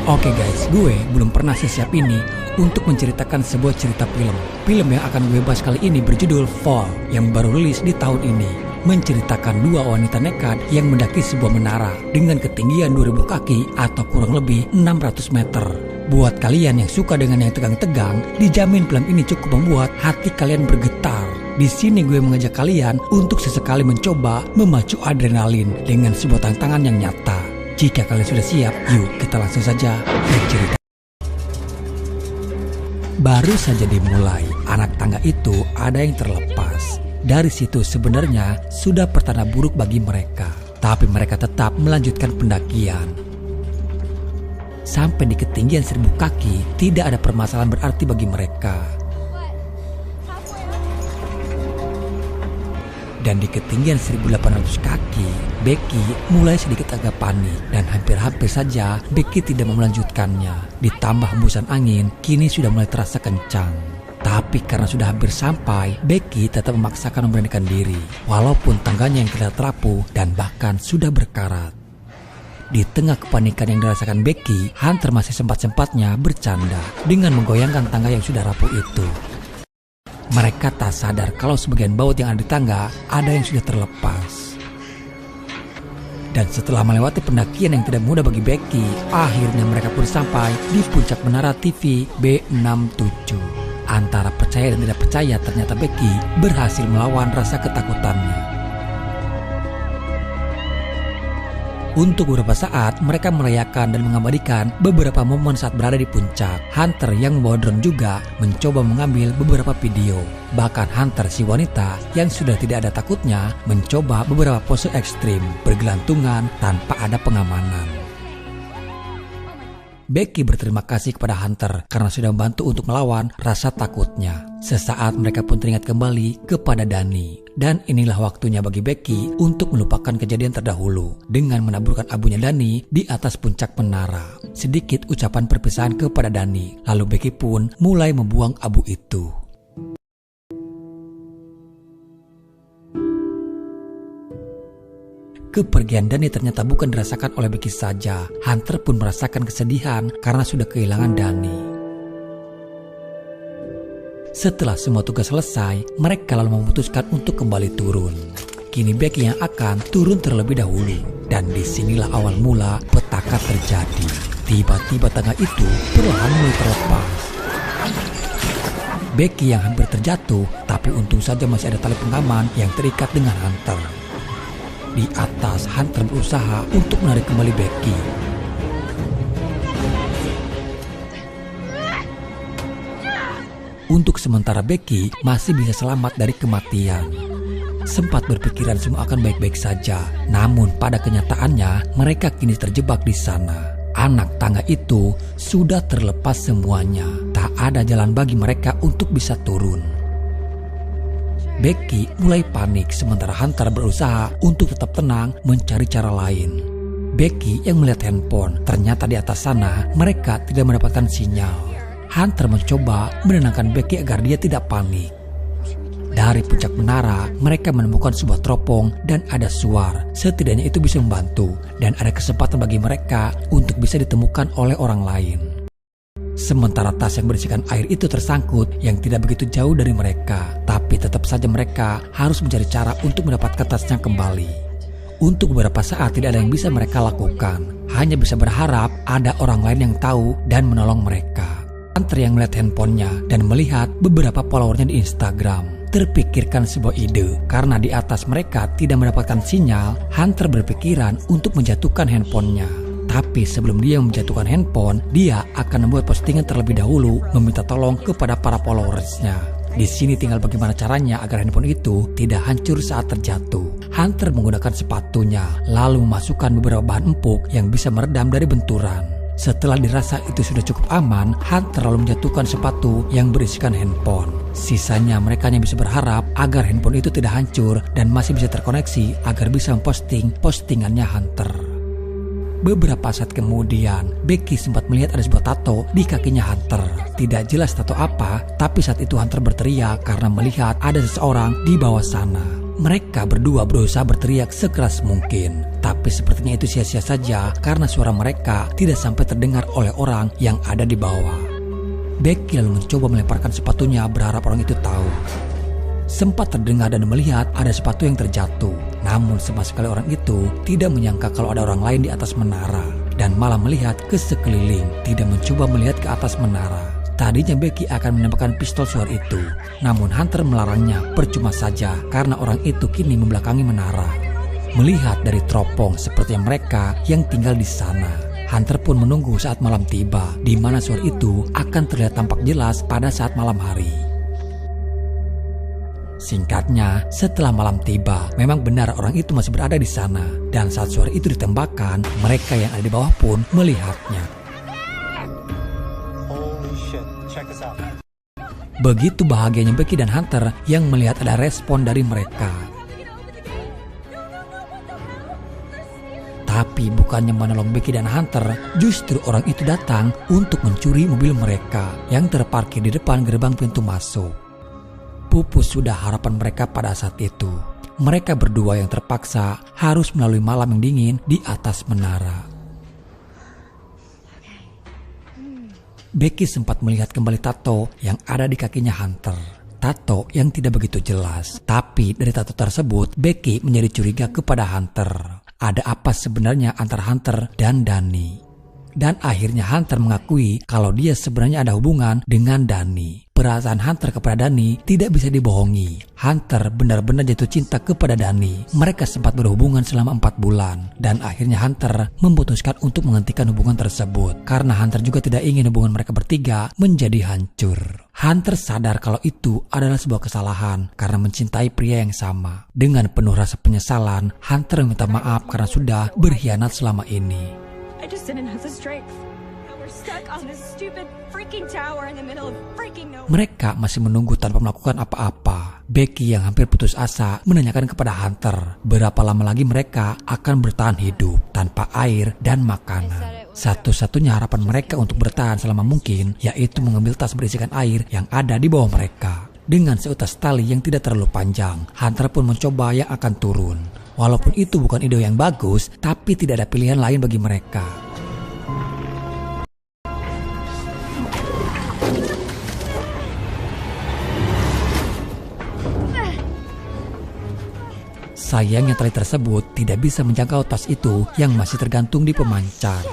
Oke guys, gue belum pernah sesiap ini untuk menceritakan sebuah cerita film. Film yang akan gue bahas kali ini berjudul Fall yang baru rilis di tahun ini. Menceritakan dua wanita nekat yang mendaki sebuah menara dengan ketinggian 2000 kaki atau kurang lebih 600 meter. Buat kalian yang suka dengan yang tegang-tegang, dijamin film ini cukup membuat hati kalian bergetar. Di sini gue mengajak kalian untuk sesekali mencoba memacu adrenalin dengan sebuah tantangan yang nyata. Jika kalian sudah siap, yuk kita langsung saja bercerita. Baru saja dimulai, anak tangga itu ada yang terlepas. Dari situ sebenarnya sudah pertanda buruk bagi mereka. Tapi mereka tetap melanjutkan pendakian. Sampai di ketinggian 1000 kaki, tidak ada permasalahan berarti bagi mereka. Dan di ketinggian 1800 kaki, Becky mulai sedikit agak panik dan hampir-hampir saja Becky tidak mau melanjutkannya. Ditambah hembusan angin kini sudah mulai terasa kencang. Tapi karena sudah hampir sampai, Becky tetap memaksakan memberanikan diri. Walaupun tangganya yang terlihat rapuh dan bahkan sudah berkarat. Di tengah kepanikan yang dirasakan Becky, Hunter masih sempat-sempatnya bercanda dengan menggoyangkan tangga yang sudah rapuh itu. Mereka tak sadar kalau sebagian baut yang ada di tangga ada yang sudah terlepas. Dan setelah melewati pendakian yang tidak mudah bagi Becky, akhirnya mereka pun sampai di puncak menara TV B67. Antara percaya dan tidak percaya, ternyata Becky berhasil melawan rasa ketakutannya. Untuk beberapa saat, mereka merayakan dan mengabadikan beberapa momen saat berada di puncak. Hunter yang membawa drone juga mencoba mengambil beberapa video. Bahkan Hunter, si wanita yang sudah tidak ada takutnya, mencoba beberapa pose ekstrim, bergelantungan tanpa ada pengamanan. Becky berterima kasih kepada Hunter karena sudah membantu untuk melawan rasa takutnya. Sesaat mereka pun teringat kembali kepada Dani. Dan inilah waktunya bagi Becky untuk melupakan kejadian terdahulu dengan menaburkan abunya Dani di atas puncak menara. Sedikit ucapan perpisahan kepada Dani, lalu Becky pun mulai membuang abu itu. Kepergian Dani ternyata bukan dirasakan oleh Becky saja. Hunter pun merasakan kesedihan karena sudah kehilangan Dani. Setelah semua tugas selesai, mereka lalu memutuskan untuk kembali turun. Kini Becky yang akan turun terlebih dahulu. Dan disinilah awal mula petaka terjadi. Tiba-tiba tangga itu perlahan mulai terlepas. Becky yang hampir terjatuh, tapi untung saja masih ada tali pengaman yang terikat dengan Hunter. Di atas, Hunter berusaha untuk menarik kembali Becky. Untuk sementara Becky masih bisa selamat dari kematian. Sempat berpikiran semua akan baik-baik saja. Namun pada kenyataannya mereka kini terjebak di sana. Anak tangga itu sudah terlepas semuanya. Tak ada jalan bagi mereka untuk bisa turun. Becky mulai panik sementara Hunter berusaha untuk tetap tenang mencari cara lain. Becky yang melihat handphone, ternyata di atas sana mereka tidak mendapatkan sinyal. Hunter mencoba menenangkan Becky agar dia tidak panik. Dari puncak menara, mereka menemukan sebuah teropong dan ada suar. Setidaknya itu bisa membantu dan ada kesempatan bagi mereka untuk bisa ditemukan oleh orang lain. Sementara tas yang berisikan air itu tersangkut yang tidak begitu jauh dari mereka. Tapi tetap saja mereka harus mencari cara untuk mendapatkan tasnya kembali. Untuk beberapa saat tidak ada yang bisa mereka lakukan. Hanya bisa berharap ada orang lain yang tahu dan menolong mereka. Hunter yang melihat handphonenya dan melihat beberapa followernya di Instagram terpikirkan sebuah ide. Karena di atas mereka tidak mendapatkan sinyal, Hunter berpikiran untuk menjatuhkan handphonenya. Tapi sebelum dia menjatuhkan handphone, dia akan membuat postingan terlebih dahulu meminta tolong kepada para followersnya. Di sini tinggal bagaimana caranya agar handphone itu tidak hancur saat terjatuh. Hunter menggunakan sepatunya lalu memasukkan beberapa bahan empuk yang bisa meredam dari benturan. Setelah dirasa itu sudah cukup aman, Hunter lalu menjatuhkan sepatu yang berisikan handphone. Sisanya mereka hanya bisa berharap agar handphone itu tidak hancur dan masih bisa terkoneksi agar bisa memposting postingannya Hunter. Beberapa saat kemudian, Becky sempat melihat ada sebuah tato di kakinya Hunter. Tidak jelas tato apa, tapi saat itu Hunter berteriak karena melihat ada seseorang di bawah sana. Mereka berdua berusaha berteriak sekeras mungkin, tapi Tapi sepertinya itu sia-sia saja karena suara mereka tidak sampai terdengar oleh orang yang ada di bawah. Becky lalu mencoba melemparkan sepatunya berharap orang itu tahu. Sempat terdengar dan melihat ada sepatu yang terjatuh. Namun sama sekali orang itu tidak menyangka kalau ada orang lain di atas menara. Dan malah melihat ke sekeliling, tidak mencoba melihat ke atas menara. Tadinya Becky akan menembakkan pistol suar itu. Namun Hunter melarangnya percuma saja karena orang itu kini membelakangi menara. Melihat dari teropong seperti mereka yang tinggal di sana, Hunter pun menunggu saat malam tiba, di mana suara itu akan terlihat tampak jelas pada saat malam hari. Singkatnya, setelah malam tiba, memang benar orang itu masih berada di sana. Dan saat suara itu ditembakkan, mereka yang ada di bawah pun melihatnya. Begitu bahagianya Becky dan Hunter yang melihat ada respon dari mereka. Tapi bukannya menolong Becky dan Hunter, justru orang itu datang untuk mencuri mobil mereka yang terparkir di depan gerbang pintu masuk. Pupus sudah harapan mereka pada saat itu. Mereka berdua yang terpaksa harus melalui malam yang dingin di atas menara. Becky sempat melihat kembali tato yang ada di kakinya Hunter. Tato yang tidak begitu jelas. Tapi dari tato tersebut, Becky menjadi curiga kepada Hunter. Ada apa sebenarnya antara Hunter dan Dani? Dan akhirnya Hunter mengakui kalau dia sebenarnya ada hubungan dengan Dani. Perasaan Hunter kepada Dani tidak bisa dibohongi. Hunter benar-benar jatuh cinta kepada Dani. Mereka sempat berhubungan selama 4 bulan. Dan akhirnya Hunter memutuskan untuk menghentikan hubungan tersebut. Karena Hunter juga tidak ingin hubungan mereka bertiga menjadi hancur. Hunter sadar kalau itu adalah sebuah kesalahan karena mencintai pria yang sama. Dengan penuh rasa penyesalan, Hunter meminta maaf karena sudah berkhianat selama ini. I just didn't have the strength. We're stuck on this stupid freaking tower in the middle of freaking nowhere. Mereka masih menunggu tanpa melakukan apa-apa. Becky yang hampir putus asa menanyakan kepada Hunter berapa lama lagi mereka akan bertahan hidup tanpa air dan makanan. Satu-satunya harapan mereka untuk bertahan selama mungkin yaitu mengambil tas berisikan air yang ada di bawah mereka. Dengan seutas tali yang tidak terlalu panjang, Hunter pun mencoba yang akan turun. Walaupun itu bukan ide yang bagus, tapi tidak ada pilihan lain bagi mereka. Sayangnya tali tersebut tidak bisa menjangkau tas itu yang masih tergantung di pemancar.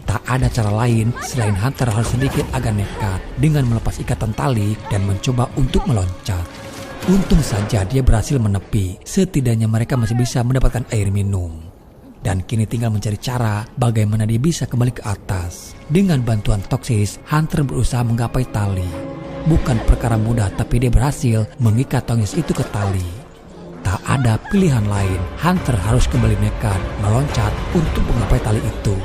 Tak ada cara lain selain Hunter harus sedikit agak nekat dengan melepas ikatan tali dan mencoba untuk meloncat. Untung saja dia berhasil menepi, setidaknya mereka masih bisa mendapatkan air minum. Dan kini tinggal mencari cara bagaimana dia bisa kembali ke atas. Dengan bantuan Toxis, Hunter berusaha menggapai tali. Bukan perkara mudah tapi dia berhasil mengikat Toxis itu ke tali. Tak ada pilihan lain, Hunter harus kembali nekat meloncat untuk menggapai tali itu.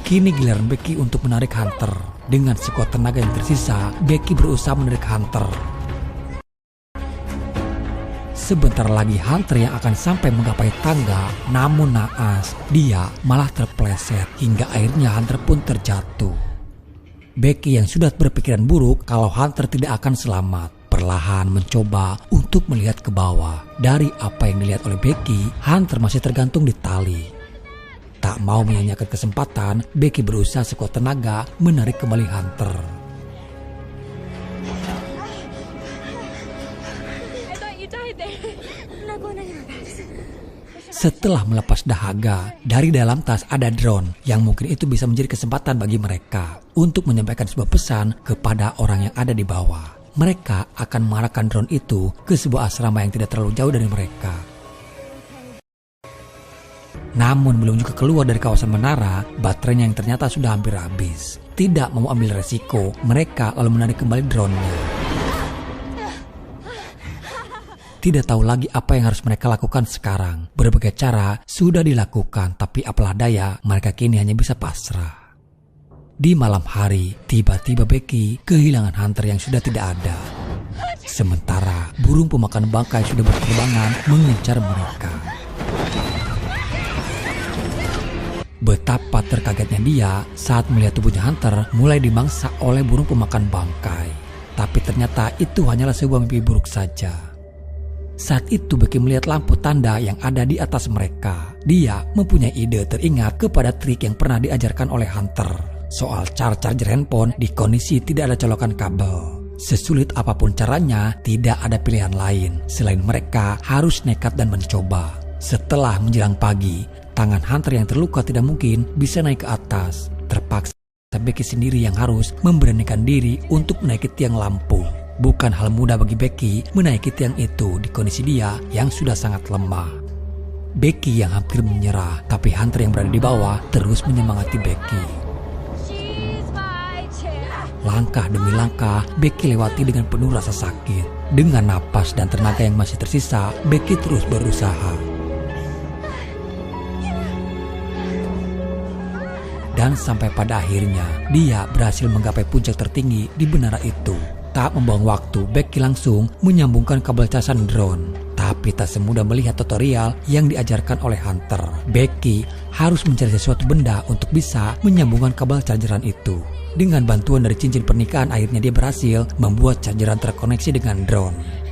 Kini giliran Becky untuk menarik Hunter. Dengan sekuat tenaga yang tersisa, Becky berusaha menarik Hunter. Sebentar lagi Hunter yang akan sampai menggapai tangga, namun naas, dia malah terpleset hingga akhirnya Hunter pun terjatuh. Becky yang sudah berpikiran buruk kalau Hunter tidak akan selamat, perlahan mencoba untuk melihat ke bawah. Dari apa yang dilihat oleh Becky, Hunter masih tergantung di tali. Tak mau menyanyiakan kesempatan, Becky berusaha sekuat tenaga menarik kembali Hunter. Setelah melepas dahaga, dari dalam tas ada drone yang mungkin itu bisa menjadi kesempatan bagi mereka untuk menyampaikan sebuah pesan kepada orang yang ada di bawah. Mereka akan mengarahkan drone itu ke sebuah asrama yang tidak terlalu jauh dari mereka. Namun belum juga keluar dari kawasan menara, baterainya yang ternyata sudah hampir habis. Tidak mau ambil resiko, mereka lalu menarik kembali drone-nya. Tidak tahu lagi apa yang harus mereka lakukan sekarang. Berbagai cara sudah dilakukan, tapi apalah daya, mereka kini hanya bisa pasrah. Di malam hari, tiba-tiba Becky kehilangan Hunter yang sudah tidak ada. Sementara burung pemakan bangkai sudah berterbangan mengincar mereka. Betapa terkagetnya dia saat melihat tubuhnya Hunter mulai dimangsa oleh burung pemakan bangkai. Tapi ternyata itu hanyalah sebuah mimpi buruk saja. Saat itu Becky melihat lampu tanda yang ada di atas mereka. Dia mempunyai ide teringat kepada trik yang pernah diajarkan oleh Hunter. Soal cara charger handphone di kondisi tidak ada colokan kabel. Sesulit apapun caranya, tidak ada pilihan lain selain mereka harus nekat dan mencoba. Setelah menjelang pagi, tangan Hunter yang terluka tidak mungkin bisa naik ke atas. Terpaksa Becky sendiri yang harus memberanikan diri untuk menaiki tiang lampu. Bukan hal mudah bagi Becky menaiki tiang itu di kondisi dia yang sudah sangat lemah. Becky yang hampir menyerah, tapi Hunter yang berada di bawah terus menyemangati Becky. Langkah demi langkah, Becky lewati dengan penuh rasa sakit. Dengan napas dan tenaga yang masih tersisa, Becky terus berusaha. Dan sampai pada akhirnya, dia berhasil menggapai puncak tertinggi di menara itu. Tak membuang waktu, Becky langsung menyambungkan kabel casan drone. Tapi tak semudah melihat tutorial yang diajarkan oleh Hunter. Becky harus mencari sesuatu benda untuk bisa menyambungkan kabel chargeran itu. Dengan bantuan dari cincin pernikahan, akhirnya dia berhasil membuat chargeran terkoneksi dengan drone.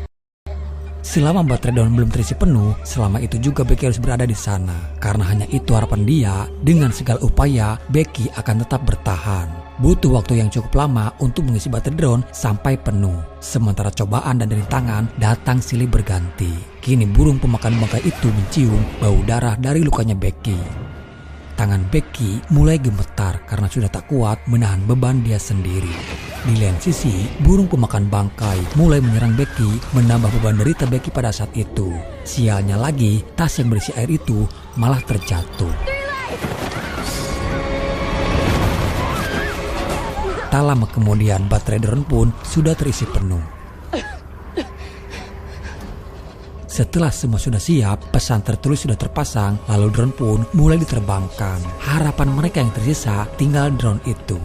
Selama baterai drone belum terisi penuh, selama itu juga Becky harus berada di sana. Karena hanya itu harapan dia, dengan segala upaya, Becky akan tetap bertahan. Butuh waktu yang cukup lama untuk mengisi baterai drone sampai penuh. Sementara cobaan dan rintangan datang silih berganti. Kini burung pemakan bangkai itu mencium bau darah dari lukanya Becky. Tangan Becky mulai gemetar karena sudah tak kuat menahan beban dia sendiri. Di lain sisi, burung pemakan bangkai mulai menyerang Becky, menambah beban derita Becky pada saat itu. Sialnya lagi, tas yang berisi air itu malah terjatuh. Tak lama kemudian, baterai drone pun sudah terisi penuh. Setelah semua sudah siap, pesan tertulis sudah terpasang, lalu drone pun mulai diterbangkan. Harapan mereka yang tersisa tinggal drone itu.